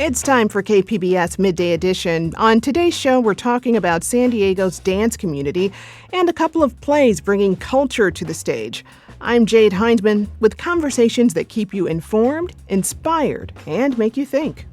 It's time for KPBS Midday Edition. On today's show, we're talking about San Diego's dance community and a couple of plays bringing culture to the stage. I'm Jade Heinzman with conversations that keep you informed, inspired, and make you think.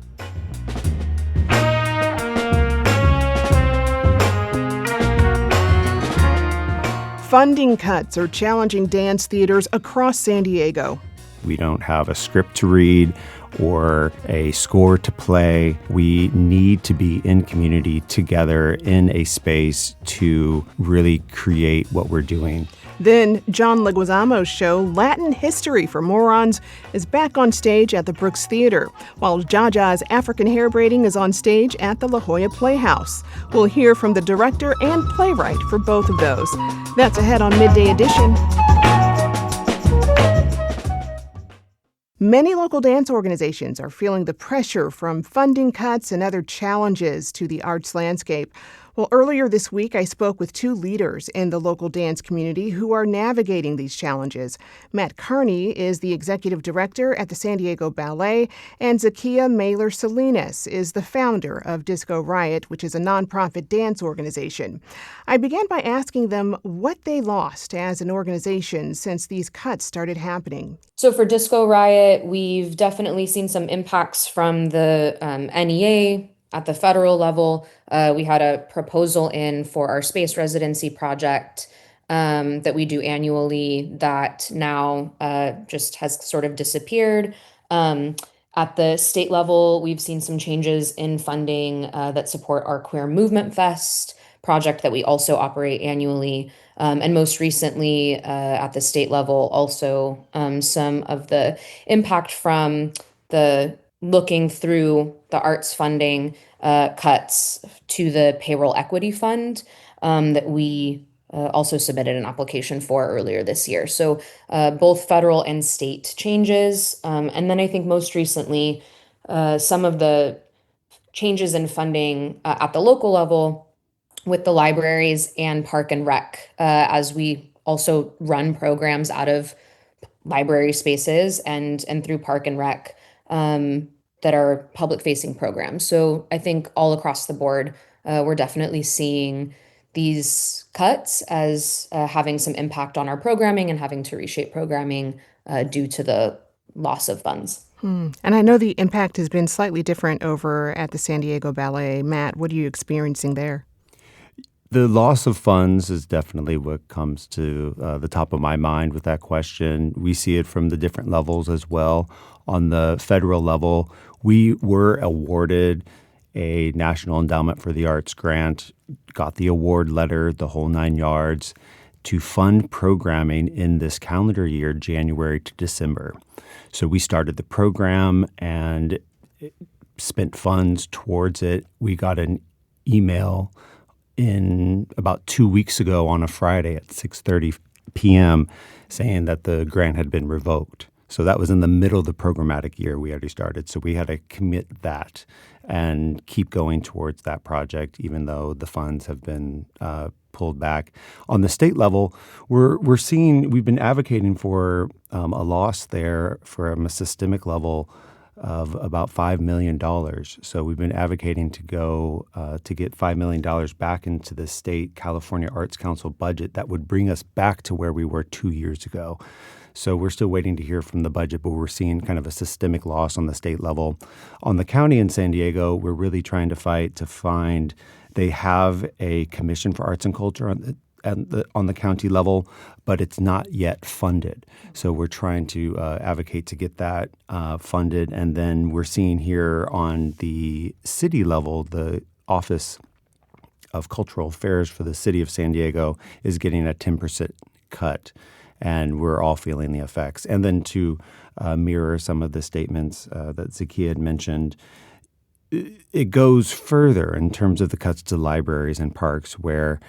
Funding cuts are challenging dance theaters across San Diego. We don't have a script to read or a score to play. We need to be in community together in a space to really create what we're doing. Then John Leguizamo's show, Latin History for Morons, is back on stage at the Brooks Theater, while Jaja's African hair braiding is on stage at the La Jolla Playhouse. We'll hear from the director and playwright for both of those. That's ahead on Midday Edition. Many local dance organizations are feeling the pressure from funding cuts and other challenges to the arts landscape. Well, earlier this week, I spoke with two leaders in the local dance community who are navigating these challenges. Matt Carney is the executive director at the San Diego Ballet, and Zakia Mailer-Salinas is the founder of Disco Riot, which is a nonprofit dance organization. I began by asking them what they lost as an organization since these cuts started happening. So for Disco Riot, we've definitely seen some impacts from the NEA. At the federal level, we had a proposal in for our space residency project that we do annually that now just has sort of disappeared. At the state level, we've seen some changes in funding that support our Queer Movement Fest project that we also operate annually. And most recently at the state level, also some of the impact from the looking through the arts funding cuts to the payroll equity fund that we also submitted an application for earlier this year. So both federal and state changes. And then I think most recently, some of the changes in funding at the local level with the libraries and Park and Rec, as we also run programs out of library spaces and through Park and Rec that are public-facing programs. So I think all across the board, we're definitely seeing these cuts as having some impact on our programming and having to reshape programming due to the loss of funds. And I know the impact has been slightly different over at the San Diego Ballet. Matt, what are you experiencing there? The loss of funds is definitely what comes to the top of my mind with that question. We see it from the different levels as well. On the federal level, we were awarded a National Endowment for the Arts grant, got the award letter, the whole 9 yards, to fund programming in this calendar year, January to December. So we started the program and spent funds towards it. We got an email in about 2 weeks ago on a Friday at 6:30 p.m. saying that the grant had been revoked. So that was in the middle of the programmatic year we already started. So we had to commit that and keep going towards that project, even though the funds have been pulled back. On the state level, we've been advocating for a loss there from a systemic level of about $5 million. So we've been advocating to go to get $5 million back into the state California Arts Council budget that would bring us back to where we were 2 years ago. So we're still waiting to hear from the budget, but we're seeing kind of a systemic loss on the state level. On the county in San Diego, we're really trying to fight to find, they have a Commission for Arts and Culture on the county level, but it's not yet funded. So we're trying to advocate to get that funded. And then we're seeing here on the city level, the Office of Cultural Affairs for the city of San Diego is getting a 10% cut. And we're all feeling the effects. And then to mirror some of the statements that Zakia had mentioned, it goes further in terms of the cuts to libraries and parks where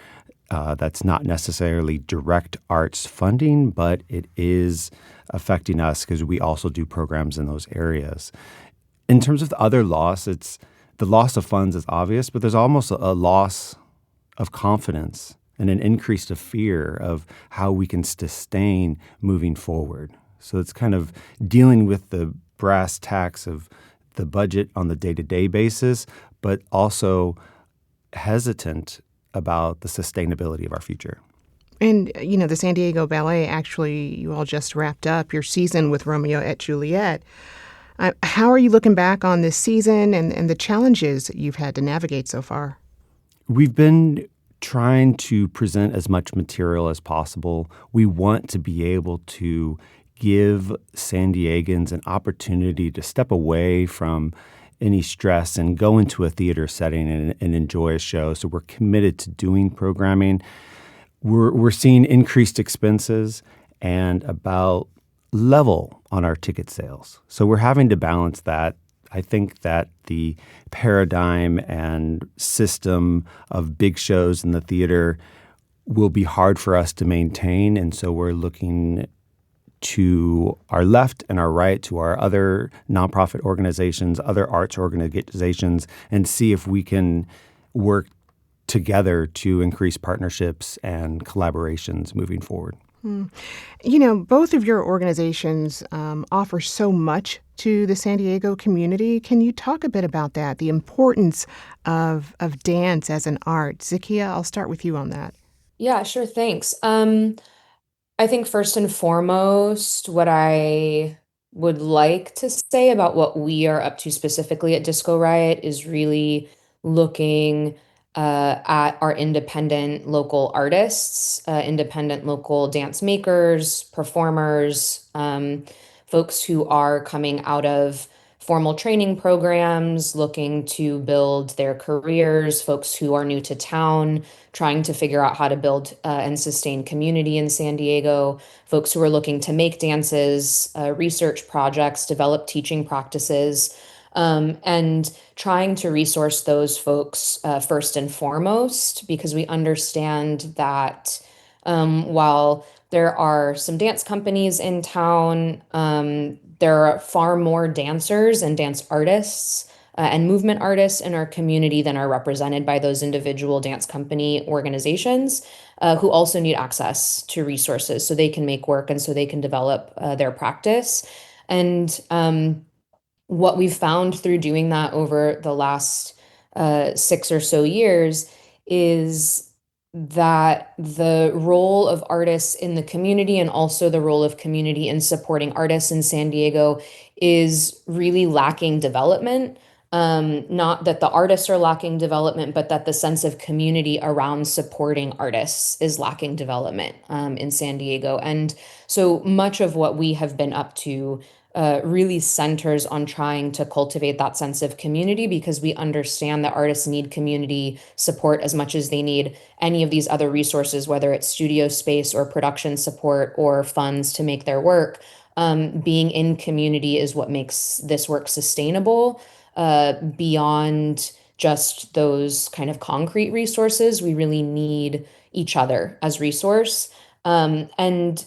that's not necessarily direct arts funding, but it is affecting us because we also do programs in those areas. In terms of the other loss, the loss of funds is obvious, but there's almost a loss of confidence and an increase of fear of how we can sustain moving forward. So it's kind of dealing with the brass tacks of the budget on the day-to-day basis, but also hesitant about the sustainability of our future. And, the San Diego Ballet, actually, you all just wrapped up your season with Romeo et Juliet. How are you looking back on this season and the challenges that you've had to navigate so far? We've been trying to present as much material as possible. We want to be able to give San Diegans an opportunity to step away from any stress and go into a theater setting and enjoy a show. So we're committed to doing programming. We're seeing increased expenses and about level on our ticket sales. So we're having to balance that. I think that the paradigm and system of big shows in the theater will be hard for us to maintain. And so we're looking to our left and our right, to our other nonprofit organizations, other arts organizations, and see if we can work together to increase partnerships and collaborations moving forward. Both of your organizations offer so much to the San Diego community. Can you talk a bit about that, the importance of dance as an art? Zakia, I'll start with you on that. Yeah, sure. Thanks. I think first and foremost, what I would like to say about what we are up to specifically at Disco Riot is really looking at our independent local artists, independent local dance makers, performers, folks who are coming out of formal training programs, looking to build their careers, folks who are new to town, trying to figure out how to build and sustain community in San Diego, folks who are looking to make dances, research projects, develop teaching practices, and trying to resource those folks first and foremost, because we understand that while there are some dance companies in town, there are far more dancers and dance artists and movement artists in our community than are represented by those individual dance company organizations who also need access to resources so they can make work and so they can develop their practice. And what we've found through doing that over the last 6 or so years is that the role of artists in the community and also the role of community in supporting artists in San Diego is really lacking development. Not that the artists are lacking development, but that the sense of community around supporting artists is lacking development in San Diego. And so much of what we have been up to really centers on trying to cultivate that sense of community, because we understand that artists need community support as much as they need any of these other resources, whether it's studio space or production support or funds to make their work. Being in community is what makes this work sustainable beyond just those kind of concrete resources. We really need each other as resource. And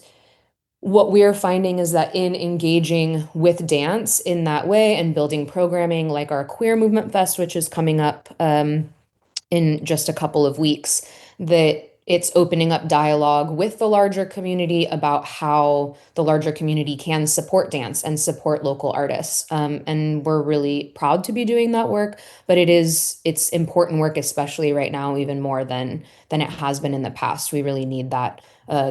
what we're finding is that in engaging with dance in that way and building programming like our Queer Movement Fest, which is coming up in just a couple of weeks, that it's opening up dialogue with the larger community about how the larger community can support dance and support local artists. And we're really proud to be doing that work, but it's important work, especially right now, even more than it has been in the past. We really need that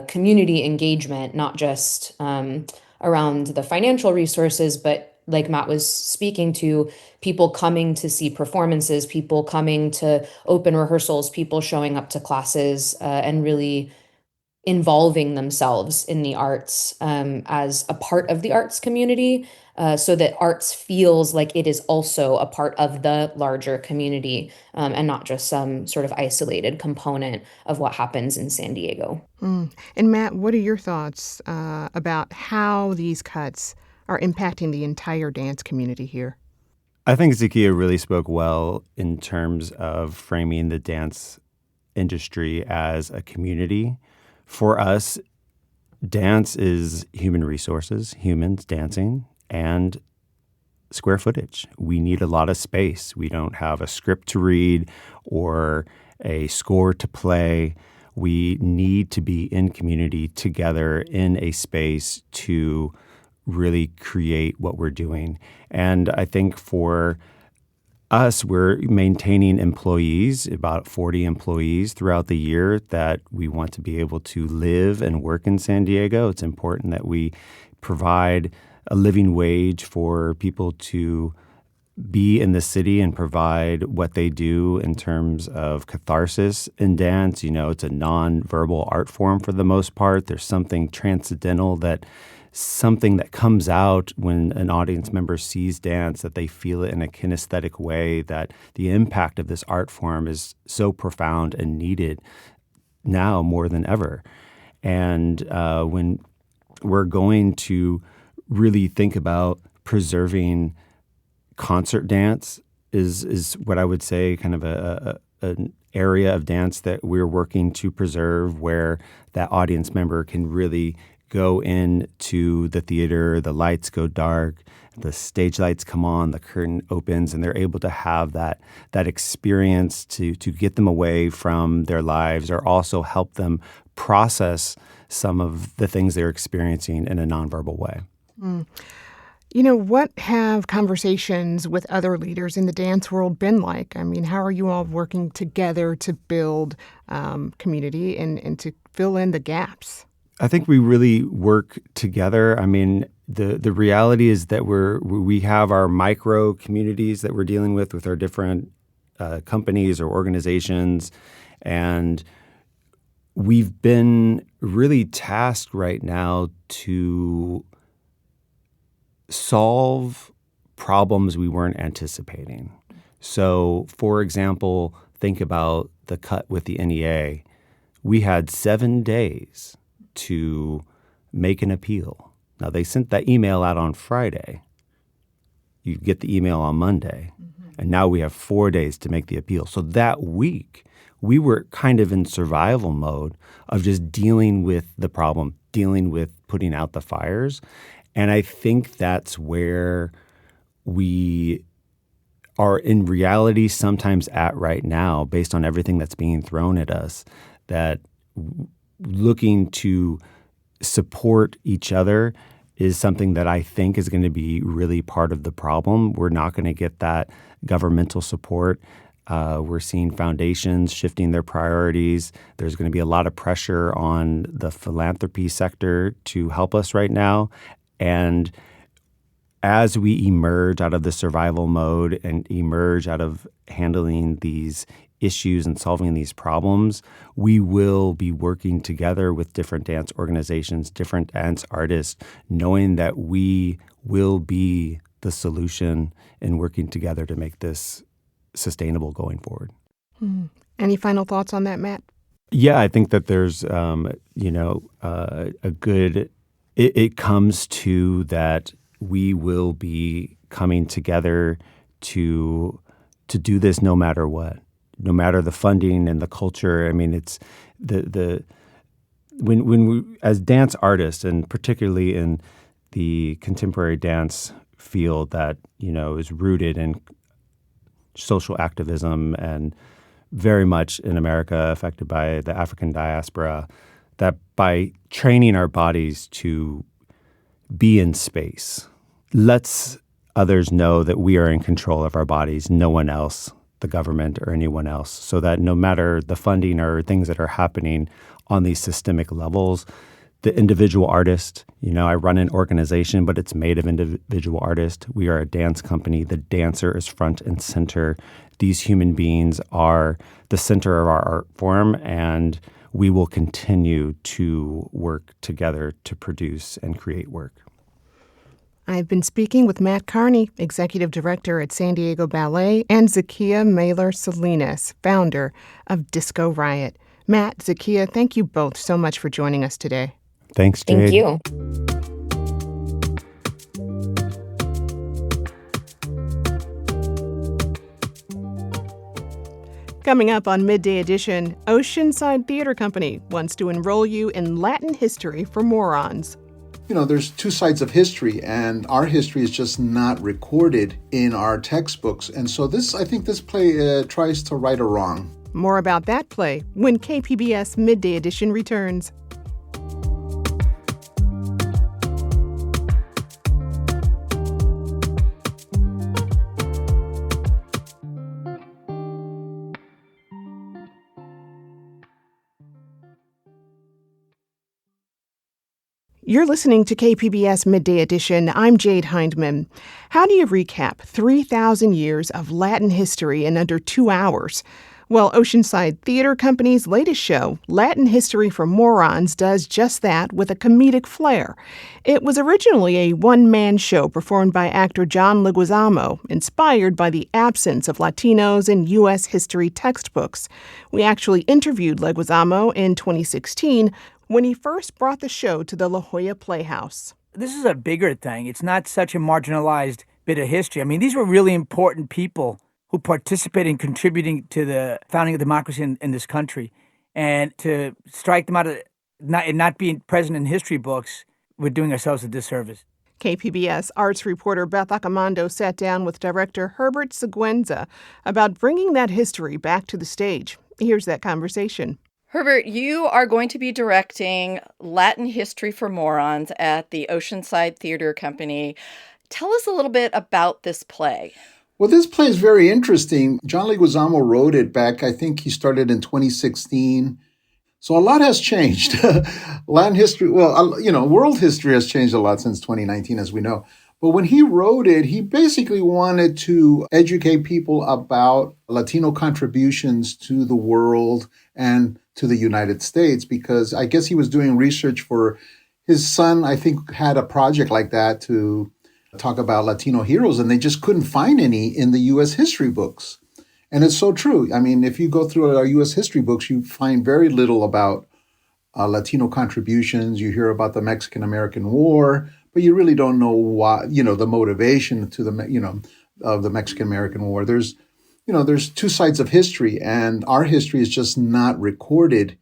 community engagement, not just around the financial resources, but like Matt was speaking to, people coming to see performances, people coming to open rehearsals, people showing up to classes, and really involving themselves in the arts as a part of the arts community, so that arts feels like it is also a part of the larger community and not just some sort of isolated component of what happens in San Diego. And Matt, what are your thoughts about how these cuts are impacting the entire dance community here? I think Zakia really spoke well in terms of framing the dance industry as a community. For us, dance is human resources, humans dancing, and square footage. We need a lot of space. We don't have a script to read or a score to play. We need to be in community together in a space to really create what we're doing. And I think for us, we're maintaining employees, about 40 employees throughout the year that we want to be able to live and work in San Diego. It's important that we provide a living wage for people to be in the city and provide what they do in terms of catharsis in dance. It's a nonverbal art form for the most part. There's something transcendental, something that comes out when an audience member sees dance, that they feel it in a kinesthetic way, that the impact of this art form is so profound and needed now more than ever. And when we're going to really think about preserving concert dance is what I would say kind of an area of dance that we're working to preserve, where that audience member can really go into the theater, the lights go dark, the stage lights come on, the curtain opens, and they're able to have that experience to get them away from their lives, or also help them process some of the things they're experiencing in a nonverbal way. What have conversations with other leaders in the dance world been like? I mean, how are you all working together to build community and to fill in the gaps? I think we really work together. I mean, the reality is that we have our micro communities that we're dealing with our different companies or organizations, and we've been really tasked right now to solve problems we weren't anticipating. So, for example, think about the cut with the NEA. We had 7 days to make an appeal. Now, they sent that email out on Friday. You get the email on Monday. And now we have 4 days to make the appeal. So that week, we were kind of in survival mode of just dealing with the problem, dealing with putting out the fires. And I think that's where we are in reality sometimes at right now, based on everything that's being thrown at us, that looking to support each other is something that I think is going to be really part of the problem. We're not going to get that governmental support. We're seeing foundations shifting their priorities. There's going to be a lot of pressure on the philanthropy sector to help us right now. And as we emerge out of the survival mode and emerge out of handling these issues and solving these problems, we will be working together with different dance organizations, different dance artists, knowing that we will be the solution in working together to make this sustainable going forward. Any final thoughts on that, Matt? Yeah, I think that there's, a good... It comes to that we will be coming together to do this no matter what, no matter the funding and the culture. I mean, it's when we, as dance artists, and particularly in the contemporary dance field that is rooted in social activism and very much in America affected by the African diaspora, that by training our bodies to be in space, lets others know that we are in control of our bodies, no one else, the government or anyone else, so that no matter the funding or things that are happening on these systemic levels, the individual artist, I run an organization, but it's made of individual artists. We are a dance company. The dancer is front and center. These human beings are the center of our art form, and we will continue to work together to produce and create work. I've been speaking with Matt Carney, Executive Director at San Diego Ballet, and Zakiya Mailer-Salinas, founder of Disco Riot. Matt, Zakiya, thank you both so much for joining us today. Thanks, Jade. Thank you. Coming up on Midday Edition, Oceanside Theater Company wants to enroll you in Latin history for morons. There's two sides of history, and our history is just not recorded in our textbooks. And so I think this play tries to right a wrong. More about that play when KPBS Midday Edition returns. You're listening to KPBS Midday Edition. I'm Jade Hindman. How do you recap 3,000 years of Latin history in under 2 hours? Well, Oceanside Theater Company's latest show, Latin History for Morons, does just that with a comedic flair. It was originally a one-man show performed by actor John Leguizamo, inspired by the absence of Latinos in U.S. history textbooks. We actually interviewed Leguizamo in 2016 when he first brought the show to the La Jolla Playhouse. This is a bigger thing. It's not such a marginalized bit of history. I mean, these were really important people who participated in contributing to the founding of democracy in this country. And to strike them out of not being present in history books, we're doing ourselves a disservice. KPBS arts reporter Beth Accomando sat down with director Herbert Sigüenza about bringing that history back to the stage. Here's that conversation. Herbert, you are going to be directing Latin History for Morons at the Oceanside Theater Company. Tell us a little bit about this play. Well, this play is very interesting. John Leguizamo wrote it back, I think he started in 2016. So a lot has changed. Latin history, world history has changed a lot since 2019, as we know. But when he wrote it, he basically wanted to educate people about Latino contributions to the world and to the United States, because I guess he was doing research for his son, I think, had a project like that to talk about Latino heroes, and they just couldn't find any in the U.S. history books. And it's so true. I mean, if you go through our U.S. history books, you find very little about Latino contributions. You hear about the Mexican-American War, but you really don't know why, the motivation to of the Mexican-American War. There's two sides of history, and our history is just not recorded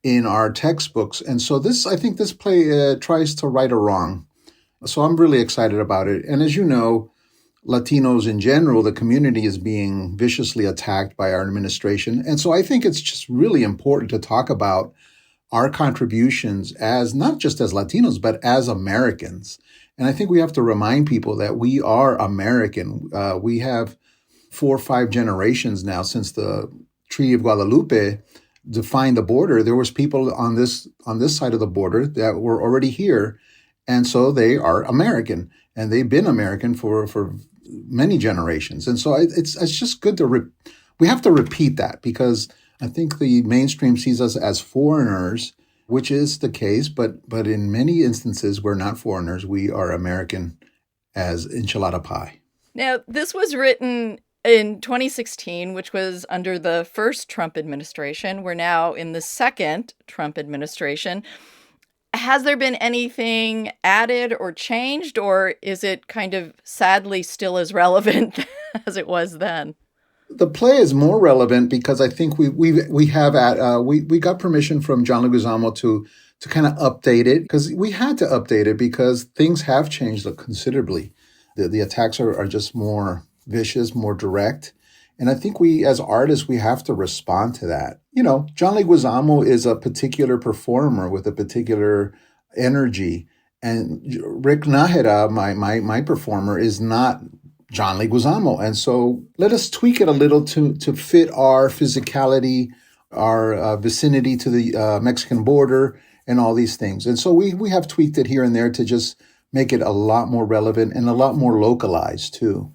in our textbooks. And so I think this play tries to right a wrong. So I'm really excited about it. And as you know, Latinos in general, the community is being viciously attacked by our administration. And so I think it's just really important to talk about our contributions as not just as Latinos, but as Americans. And I think we have to remind people that we are American. We have 4 or 5 generations now since the Treaty of Guadalupe defined the border. There was people on this side of the border that were already here. And so they are American, and they've been American for many generations. And so it's just good we have to repeat that, because I think the mainstream sees us as foreigners, which is the case. But in many instances, we're not foreigners. We are American as enchilada pie. Now, this was written in 2016, which was under the first Trump administration. We're now in the second Trump administration. Has there been anything added or changed, or is it kind of sadly still as relevant as it was then? The play is more relevant because I think we got permission from John Leguizamo to kind of update it, because we had to update it because things have changed considerably. The attacks are just more vicious, more direct. And I think we, as artists, we have to respond to that. John Leguizamo is a particular performer with a particular energy. And Rick Nájera, my performer, is not John Leguizamo. And so let us tweak it a little to fit our physicality, our vicinity to the Mexican border, and all these things. And so we have tweaked it here and there to just make it a lot more relevant and a lot more localized, too.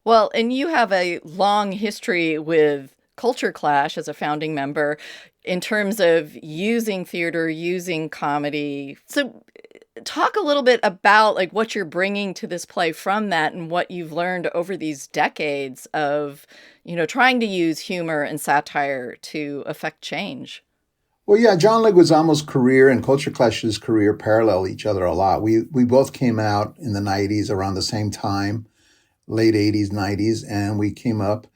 Well, and you have a long history with Culture Clash as a founding member in terms of using theater, using comedy. So talk a little bit about what you're bringing to this play from that and what you've learned over these decades of, trying to use humor and satire to affect change. Well, yeah, John Leguizamo's career and Culture Clash's career parallel each other a lot. We both came out in the 90s around the same time. Late 80s, 90s, and we came up.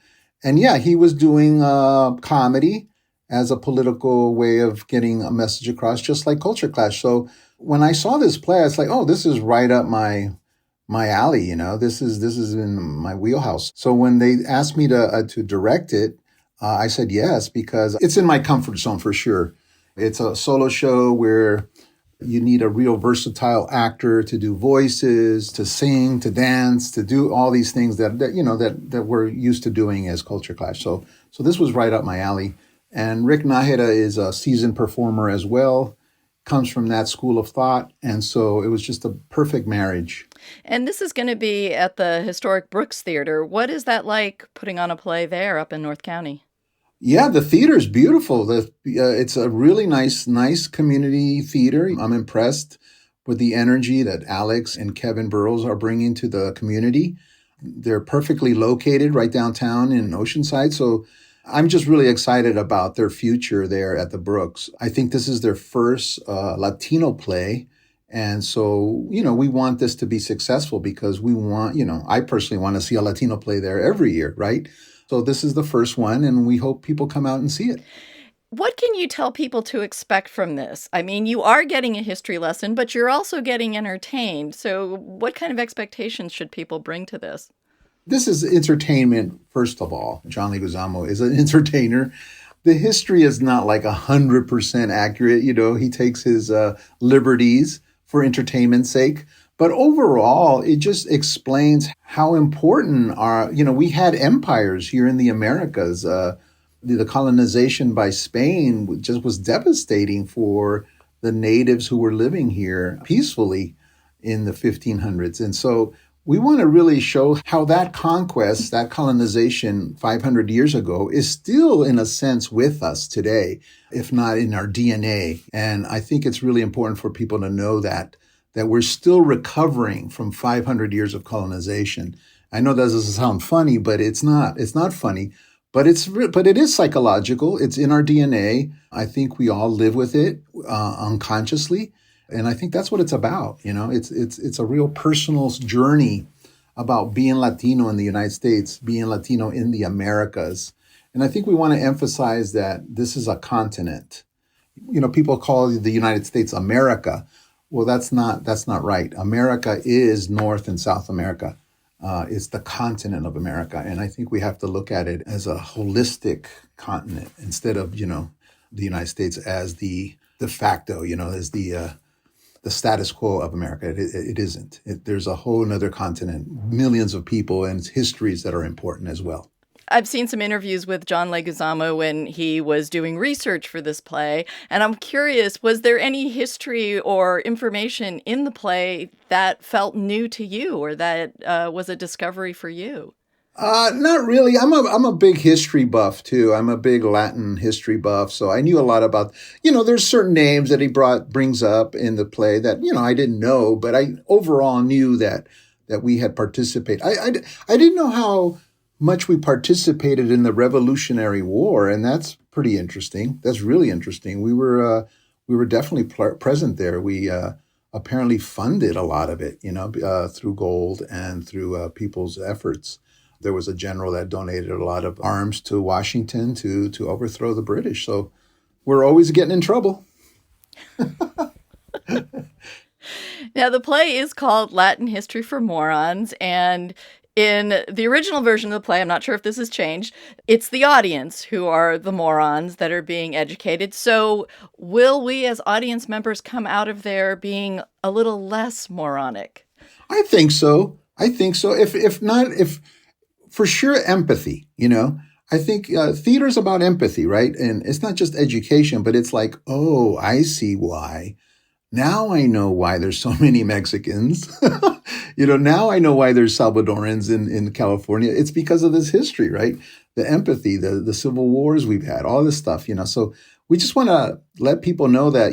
And yeah, he was doing comedy as a political way of getting a message across, just like Culture Clash. So when I saw this play, I was like, oh, this is right up my alley, This is in my wheelhouse. So when they asked me to direct it, I said yes, because it's in my comfort zone for sure. It's a solo show where you need a real versatile actor to do voices, to sing, to dance, to do all these things that we're used to doing as Culture Clash. So this was right up my alley. And Rick Nájera is a seasoned performer as well. comes from that school of thought. And so it was just a perfect marriage. And this is going to be at the historic Brooks Theater. What is that like, putting on a play there up in North County? Yeah, the theater is beautiful. It's a really nice community theater. I'm impressed with the energy that Alex and Kevin Burrows are bringing to the community. They're perfectly located right downtown in Oceanside. So I'm just really excited about their future there at the Brooks. I think this is their first Latino play. And so, we want this to be successful because we want, I personally want to see a Latino play there every year, right? So this is the first one, and we hope people come out and see it. What can you tell people to expect from this? I mean, you are getting a history lesson, but you're also getting entertained. So what kind of expectations should people bring to this? This is entertainment, first of all. John Leguizamo is an entertainer. The history is not like 100% accurate. He takes his liberties for entertainment's sake. But overall, it just explains how important we had empires here in the Americas. The colonization by Spain just was devastating for the natives who were living here peacefully in the 1500s. And so we want to really show how that conquest, that colonization 500 years ago is still, in a sense, with us today, if not in our DNA. And I think it's really important for people to know that we're still recovering from 500 years of colonization. I know that doesn't sound funny, but it's not. It's not funny, but it is psychological. It's in our DNA. I think we all live with it unconsciously, and I think that's what it's about. It's a real personal journey about being Latino in the United States, being Latino in the Americas, and I think we want to emphasize that this is a continent. People call the United States America. Well, that's not right. America is North and South America. It's the continent of America. And I think we have to look at it as a holistic continent instead of, the United States as the de facto, as the status quo of America. It isn't. There's a whole other continent, millions of people and histories that are important as well. I've seen some interviews with John Leguizamo when he was doing research for this play, and I'm curious, was there any history or information in the play that felt new to you or that was a discovery for you? Not really. I'm a big history buff too. I'm a big Latin history buff, so I knew a lot about. There's certain names that he brings up in the play that I didn't know, but I overall knew that we had participated. I didn't know how much we participated in the Revolutionary War, and that's pretty interesting. That's really interesting. We were definitely present there. We apparently funded a lot of it, through gold and through people's efforts. There was a general that donated a lot of arms to Washington to overthrow the British. So we're always getting in trouble. Now, the play is called Latin History for Morons, and in the original version of the play, I'm not sure if this has changed, it's the audience who are the morons that are being educated. So will we as audience members come out of there being a little less moronic? I think so. If for sure empathy, I think theater's about empathy, right? And it's not just education, but it's like, oh, I see why. Now I know why there's so many Mexicans. Now I know why there's Salvadorans in California. It's because of this history, right? The empathy, the civil wars we've had, all this stuff, So we just want to let people know that,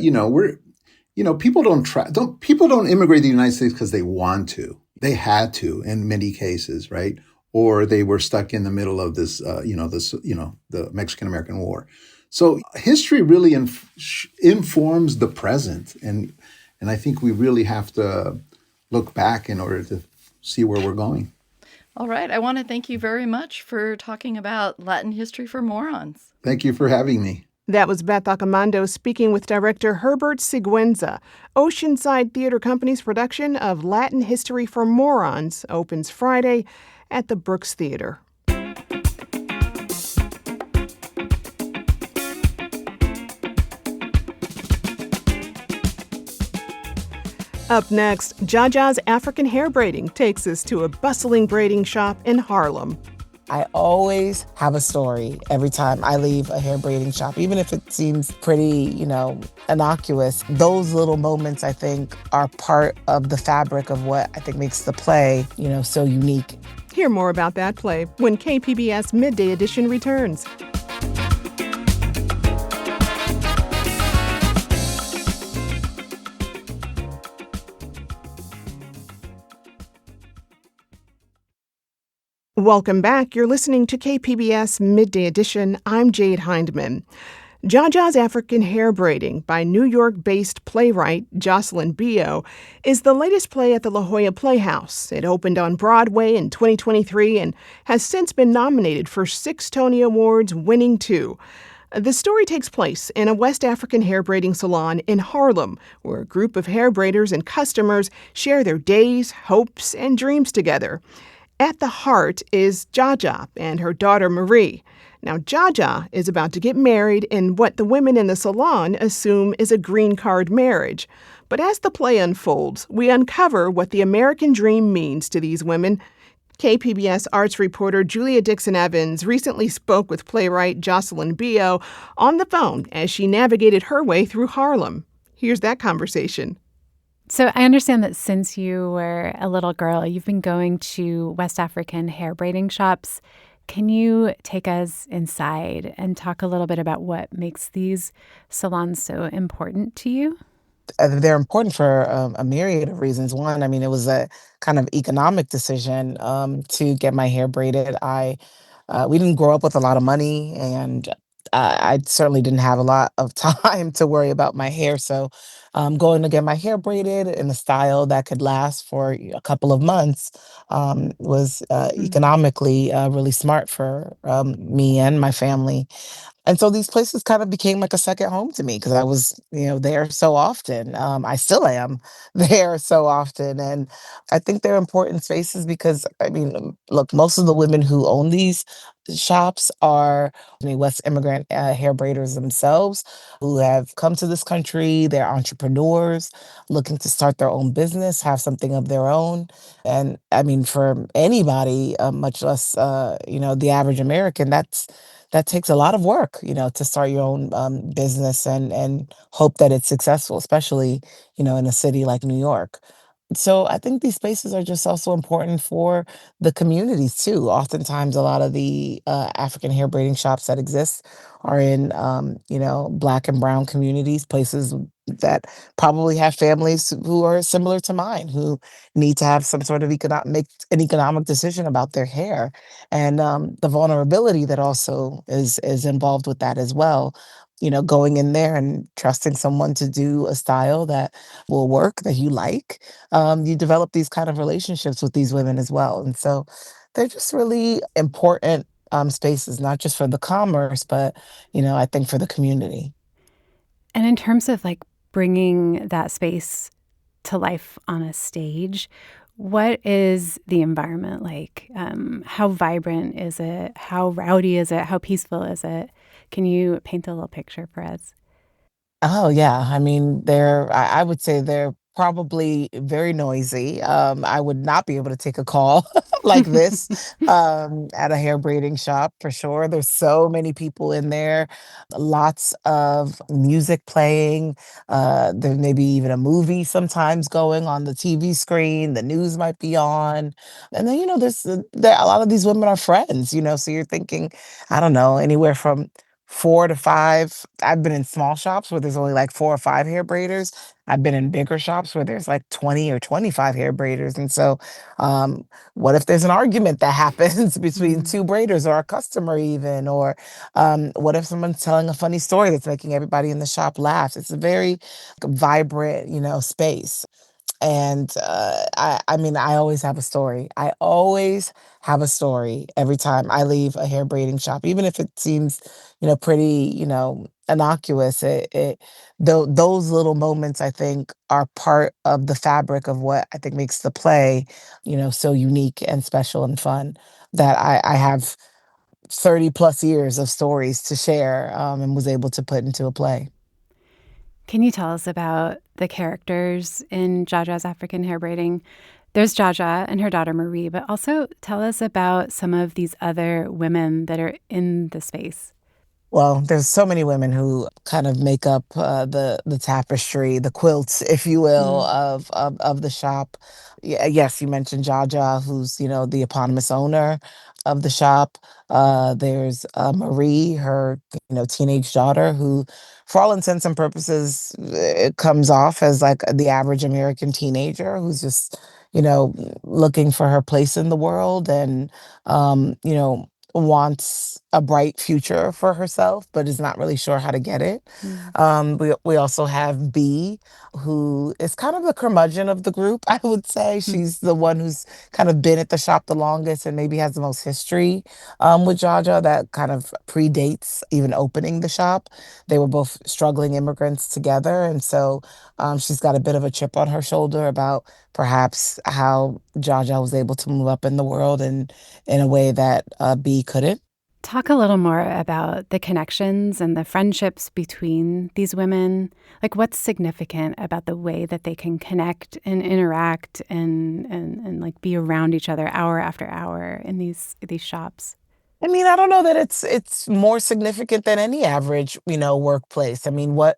people don't immigrate to the United States because they want to. They had to in many cases, right? Or they were stuck in the middle of this, the Mexican-American War. So history really informs the present, and I think we really have to look back in order to see where we're going. All right. I want to thank you very much for talking about Latin History for Morons. Thank you for having me. That was Beth Accomando speaking with director Herbert Sigüenza. Oceanside Theater Company's production of Latin History for Morons opens Friday at the Brooks Theater. Up next, Jaja's African hair braiding takes us to a bustling braiding shop in Harlem. I always have a story every time I leave a hair braiding shop, even if it seems pretty, innocuous. Those little moments, I think, are part of the fabric of what I think makes the play, so unique. Hear more about that play when KPBS Midday Edition returns. Welcome back. You're listening to KPBS Midday Edition. I'm Jade Hindman. Jaja's African Hair Braiding by New York-based playwright Jocelyn Bioh is the latest play at the La Jolla Playhouse. It opened on Broadway in 2023 and has since been nominated for 6 Tony Awards, winning 2. The story takes place in a West African hair braiding salon in Harlem, where a group of hair braiders and customers share their days, hopes, and dreams together. At the heart is Jaja and her daughter Marie. Now, Jaja is about to get married in what the women in the salon assume is a green card marriage. But as the play unfolds, we uncover what the American dream means to these women. KPBS arts reporter Julia Dixon-Evans recently spoke with playwright Jocelyn Bioh on the phone as she navigated her way through Harlem. Here's that conversation. So I understand that since you were a little girl, you've been going to West African hair braiding shops. Can you take us inside and talk a little bit about what makes these salons so important to you? They're important for a myriad of reasons. One, it was a kind of economic decision to get my hair braided. We didn't grow up with a lot of money, and I certainly didn't have a lot of time to worry about my hair. So, going to get my hair braided in a style that could last for a couple of months was economically really smart for me and my family. And so these places kind of became like a second home to me because I was, there so often. I still am there so often. And I think they're important spaces because, look, most of the women who own these shops are West immigrant hair braiders themselves who have come to this country. They're entrepreneurs looking to start their own business, have something of their own. And for anybody, much less, the average American, that takes a lot of work, to start your own business and hope that it's successful, especially, in a city like New York. So I think these spaces are just also important for the communities too. Oftentimes, a lot of the African hair braiding shops that exist are in, Black and Brown communities, places that probably have families who are similar to mine, who need to have some sort of make an economic decision about their hair, and the vulnerability that also is involved with that as well. Going in there and trusting someone to do a style that will work that you like. You develop these kind of relationships with these women as well. And so they're just really important spaces, not just for the commerce, but, I think for the community. And in terms of bringing that space to life on a stage, what is the environment like? How vibrant is it? How rowdy is it? How peaceful is it? Can you paint a little picture for us? Oh, yeah. I would say they're probably very noisy. I would not be able to take a call like this at a hair braiding shop for sure. There's so many people in there, lots of music playing. There may be even a movie sometimes going on the TV screen. The news might be on. And then, a lot of these women are friends, so you're thinking, I don't know, anywhere from 4 to 5. I've been in small shops where there's only like 4 or 5 hair braiders. I've been in bigger shops where there's like 20 or 25 hair braiders. And so, what if there's an argument that happens between Mm. 2 braiders or a customer even? Or what if someone's telling a funny story that's making everybody in the shop laugh? It's a very vibrant, space. And I always have a story. I always have a story every time I leave a hair braiding shop, even if it seems, pretty, innocuous. Those little moments, I think, are part of the fabric of what I think makes the play, so unique and special and fun. That I have 30 plus years of stories to share and was able to put into a play. Can you tell us about the characters in Jaja's African hair braiding? There's Jaja and her daughter Marie, but also tell us about some of these other women that are in the space. Well, there's so many women who kind of make up the tapestry, the quilts, if you will, Mm. of the shop. Yes, you mentioned Jaja, who's the eponymous owner of the shop. There's Marie, her teenage daughter, who, for all intents and purposes, it comes off as like the average American teenager who's just looking for her place in the world and wants a bright future for herself, but is not really sure how to get it. Mm. We also have B, who is kind of the curmudgeon of the group, I would say. Mm. She's the one who's kind of been at the shop the longest and maybe has the most history with Jaja that kind of predates even opening the shop. They were both struggling immigrants together. And so she's got a bit of a chip on her shoulder about perhaps how Jaja was able to move up in the world and in a way that B couldn't. Talk a little more about the connections and the friendships between these women. Like, what's significant about the way that they can connect and interact and like be around each other hour after hour in these shops? I mean, I don't know that it's more significant than any average, workplace. I mean, what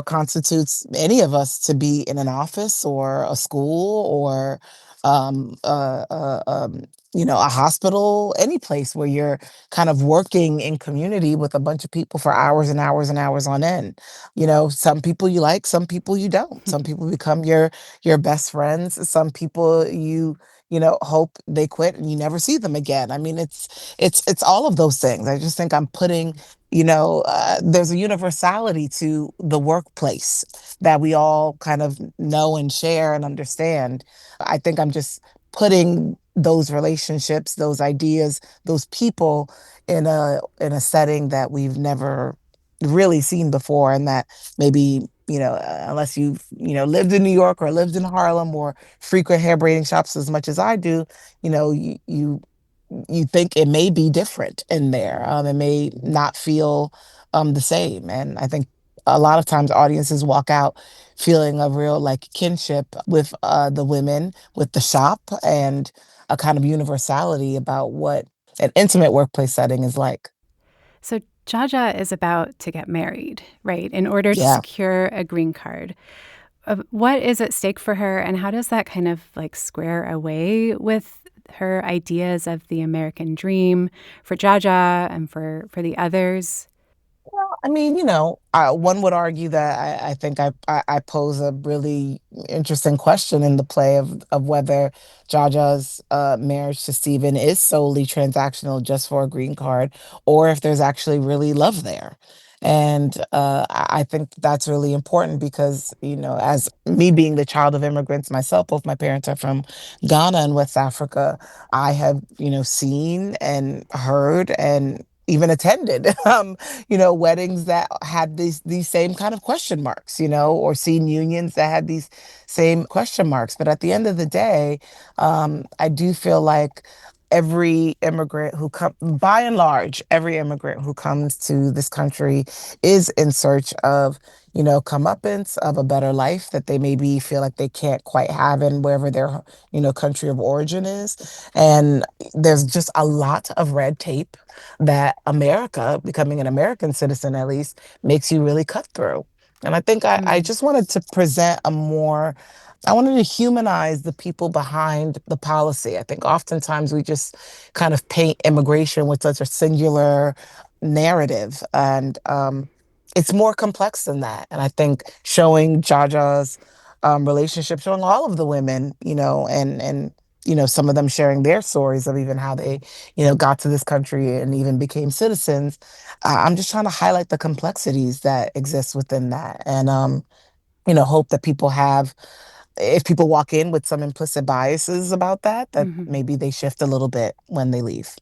constitutes any of us to be in an office or a school or um uh, uh um a hospital, any place where you're kind of working in community with a bunch of people for hours and hours and hours on end. Some people you like, some people you don't. Some people become your best friends. Some people you hope they quit and you never see them again. I mean, it's all of those things. I just think I'm putting, there's a universality to the workplace that we all kind of know and share and understand. I think I'm just putting those relationships, those ideas, those people in a setting that we've never really seen before, and that maybe unless you've lived in New York or lived in Harlem or frequent hair braiding shops as much as I do, you think it may be different in there. It may not feel the same. And I think a lot of times audiences walk out feeling a real like kinship with the women, with the shop, and a kind of universality about what an intimate workplace setting is like. So Jaja is about to get married, right, in order to Yeah. secure a green card. What is at stake for her, and how does that kind of like square away with her ideas of the American dream for Jaja and for the others? Well, I mean, one would argue that I think I pose a really interesting question in the play of whether Jaja's marriage to Stephen is solely transactional just for a green card, or if there's actually really love there. And I think that's really important because, as me being the child of immigrants myself, both my parents are from Ghana and West Africa. I have, seen and heard and even attended weddings that had these same kind of question marks, or seen unions that had these same question marks. But at the end of the day, I do feel like every immigrant who comes, by and large, every immigrant who comes to this country is in search of, comeuppance, of a better life that they maybe feel like they can't quite have in wherever their, country of origin is. And there's just a lot of red tape that America, becoming an American citizen at least, makes you really cut through. And I think I Mm. just wanted to present I wanted to humanize the people behind the policy. I think oftentimes we just kind of paint immigration with such a singular narrative. And it's more complex than that. And I think showing Jaja's relationship, showing all of the women, some of them sharing their stories of even how they got to this country and even became citizens. I'm just trying to highlight the complexities that exist within that, and hope that if people walk in with some implicit biases about that Mhm. maybe they shift a little bit when they leave.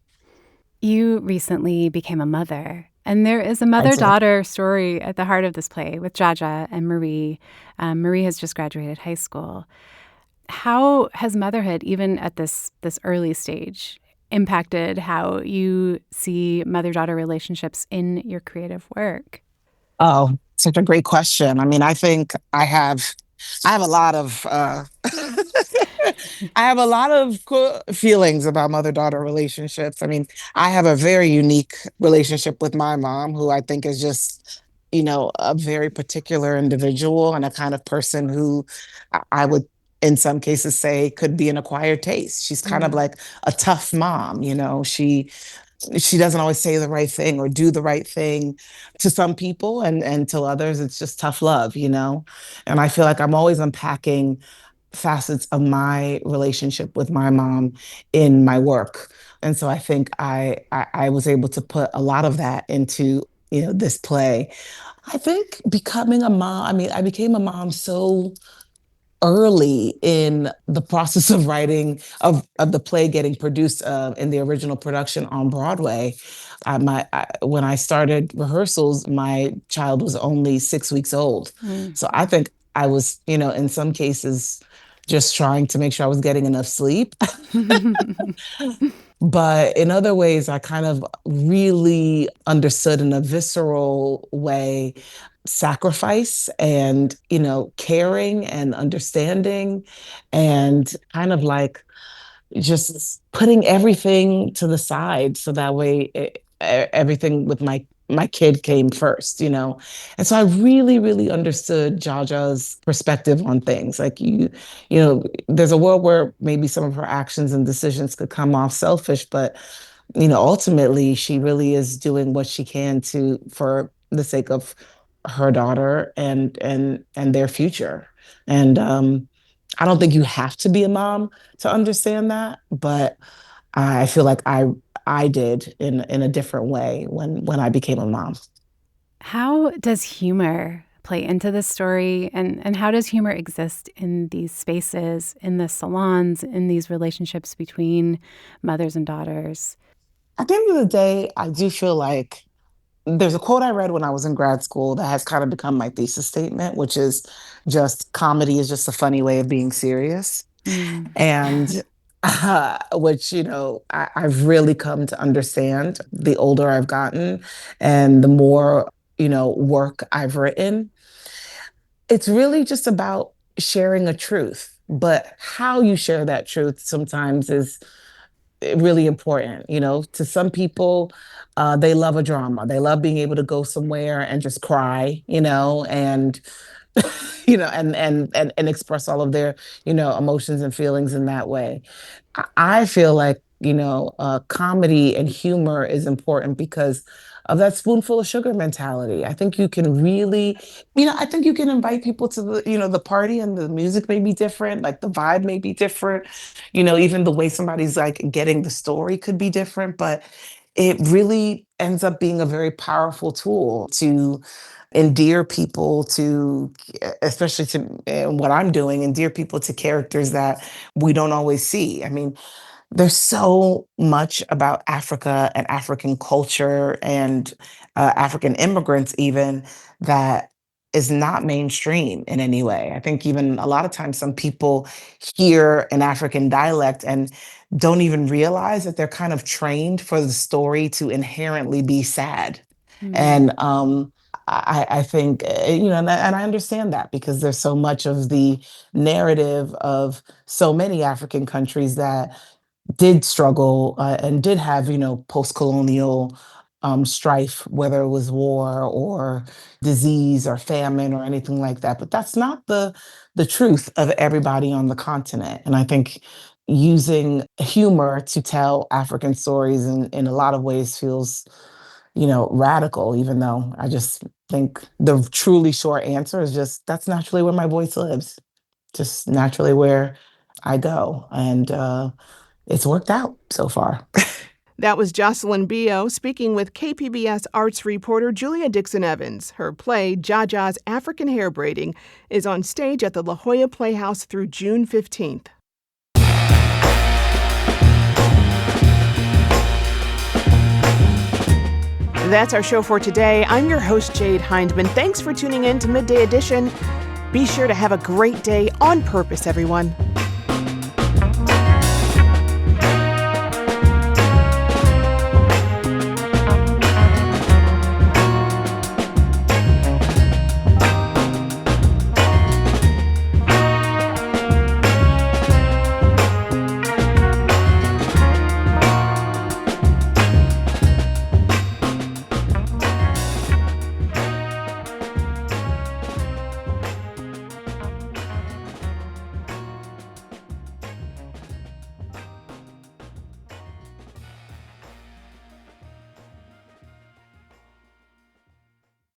You recently became a mother, and there is a I did. mother-daughter story at the heart of this play with Jaja and Marie. Marie has just graduated high school. How has motherhood, even at this early stage, impacted how you see mother-daughter relationships in your creative work? Oh, such a great question. I mean, I think I have a lot of I have a lot of feelings about mother-daughter relationships. I mean, I have a very unique relationship with my mom, who I think is just, a very particular individual and a kind of person who I would, in some cases, say could be an acquired taste. She's kind of Mm. like a tough mom, she doesn't always say the right thing or do the right thing to some people, and to others it's just tough love. And I feel like I'm always unpacking facets of my relationship with my mom in my work. And so I think I was able to put a lot of that into, this play. I think becoming a mom, I mean, I became a mom so early in the process of writing of the play getting produced in the original production on Broadway. When I started rehearsals, my child was only 6 weeks old. Mm. So I think I was, in some cases, just trying to make sure I was getting enough sleep. But in other ways, I kind of really understood in a visceral way sacrifice and, caring and understanding and kind of like just putting everything to the side so that way everything with my kid came first. And so I really really understood Jaja's perspective on things, like there's a world where maybe some of her actions and decisions could come off selfish, but ultimately she really is doing what she can to for the sake of her daughter and their future. And I don't think you have to be a mom to understand that, but I feel like I did in a different way when I became a mom. How does humor play into this story? And how does humor exist in these spaces, in the salons, in these relationships between mothers and daughters? At the end of the day, I do feel like there's a quote I read when I was in grad school that has kind of become my thesis statement, which is just comedy is just a funny way of being serious. Mm. And which, I've really come to understand the older I've gotten and the more, work I've written. It's really just about sharing a truth, but how you share that truth sometimes is really important. To some people, they love a drama. They love being able to go somewhere and just cry, and and express all of their, emotions and feelings in that way. I feel like, comedy and humor is important because of that spoonful of sugar mentality. I think you can really, I think you can invite people to the party, and the music may be different, like the vibe may be different, even the way somebody's like getting the story could be different, but it really ends up being a very powerful tool to endear people to, especially to what I'm doing, endear people to characters that we don't always see. I mean, there's so much about Africa and African culture and African immigrants, even, that is not mainstream in any way. I think even a lot of times some people hear an African dialect and don't even realize that they're kind of trained for the story to inherently be sad. Mm. And I think, and I understand that because there's so much of the narrative of so many African countries that did struggle and did have, post-colonial strife, whether it was war or disease or famine or anything like that. But that's not the truth of everybody on the continent. And I think using humor to tell African stories in a lot of ways feels, radical, even though I just think the truly short answer is just that's naturally where my voice lives, just naturally where I go. And it's worked out so far. That was Jocelyn Bioh speaking with KPBS arts reporter Julia Dixon Evans. Her play, Jaja's African Hair Braiding, is on stage at the La Jolla Playhouse through June 15th. That's our show for today. I'm your host, Jade Hindman. Thanks for tuning in to Midday Edition. Be sure to have a great day on purpose, everyone.